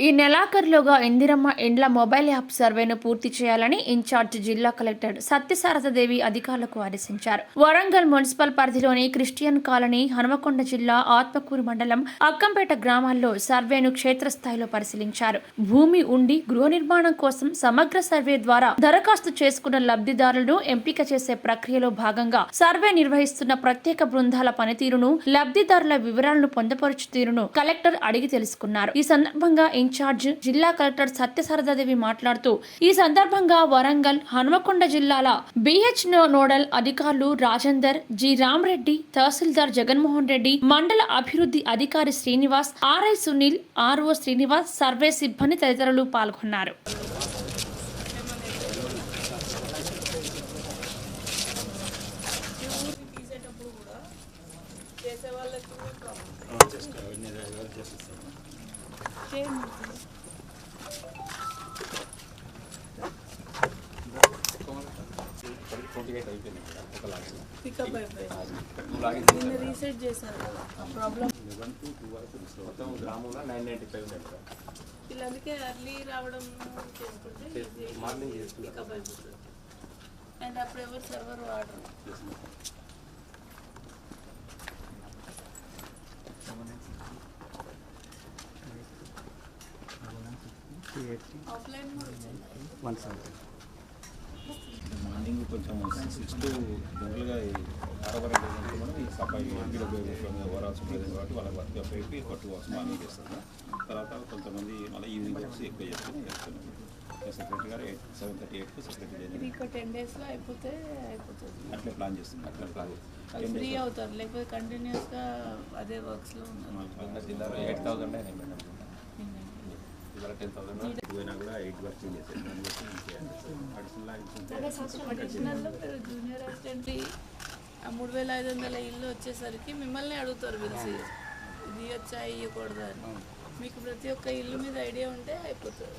ఈ నెలాఖరులోగా ఇందిరమ్మ ఇండ్ల mobile app సర్వేను పూర్తి చేయాలని ఇన్ఛార్జ్ జిల్లా కలెక్టర్ సత్యశారదాదేవి అధికారులకు ఆదేశించారు. వరంగల్ మున్సిపల్ పరిధిలోని క్రిస్టియన్ కాలనీ, హనుమకొండ జిల్లా ఆత్మకూరు మండలం అక్కంపేట గ్రామాల్లో సర్వేను క్షేత్రస్థాయిలో పరిశీలించారు. భూమి ఉండి గృహ నిర్మాణం కోసం సమగ్ర సర్వే ద్వారా దరఖాస్తు చేసుకున్న లబ్ధిదారులను ఎంపిక చేసే ప్రక్రియలో భాగంగా సర్వే నిర్వహిస్తున్న ప్రత్యేక బృందాల పనితీరును, లబ్ధిదారుల వివరాలను పొందపరచు తీరును కలెక్టర్ అడిగి తెలుసుకున్నారు. ఈ సందర్భంగా ఇన్ఛార్జ్ జిల్లా కలెక్టర్ సత్యశారదాదేవి మాట్లాడుతూ, ఈ సందర్భంగా వరంగల్, హనుమకొండ జిల్లాల బిహెచ్ నోడల్ అధికారులు రాజేందర్, జి రామరెడ్డి, తహసీల్దార్ జగన్మోహన్ రెడ్డి, మండల అభివృద్ధి అధికారి Srinivas, RI Sunil, RO Srinivas, survey సిబ్బంది తదితరులు పాల్గొన్నారు. పికప్ రీసెట్ చేశారు ప్రాబ్లం వీళ్ళందుకే ఎర్లీ రావడం చేసుకుంటే పికప్ అయిపోతుంది. అండ్ అప్పుడు ఎవరు సర్వర్ వాడరు. ఆఫ్లైన్ మార్నింగ్ కొంచెం 6 to జనరల్గా 6 మనం ఈ సఫాయి ఎంపీలో ఓవరాల్స్ ఉంటుంది కాబట్టి వాళ్ళకి వర్క్ అయిపోయి 2 అవర్స్ మార్నింగ్ చేస్తాను. తర్వాత కొంతమంది మళ్ళీ ఈవినింగ్ వర్క్స్ ఎక్కువ చేస్తున్నాం. సెక్రటరీ గారు 7:38కు సెక్రటరీ 10 daysలో అయిపోతుంది. అట్లా ప్లాన్ చేస్తున్నాం. అట్లా ప్లాన్ ఫ్రీ అవుతారు, లేకపోతే కంటిన్యూస్గా అదే వర్క్స్లో ఉన్నారు. జిల్లాలో 8,000 అయినాయి మేడం. ఇవాళ 10,000 పోయినా కూడా 8 వర్క్ చేసేది. అడిషనల్లో మీరు జూనియర్ అసిస్టెంట్ 3,500 ఇల్లు వచ్చేసరికి మిమ్మల్ని అడుగుతారు పిలిచి, ఇది వచ్చా ఇవ్వకూడదు అని. మీకు ప్రతి ఒక్క ఇల్లు మీద ఐడియా ఉంటే అయిపోతుంది.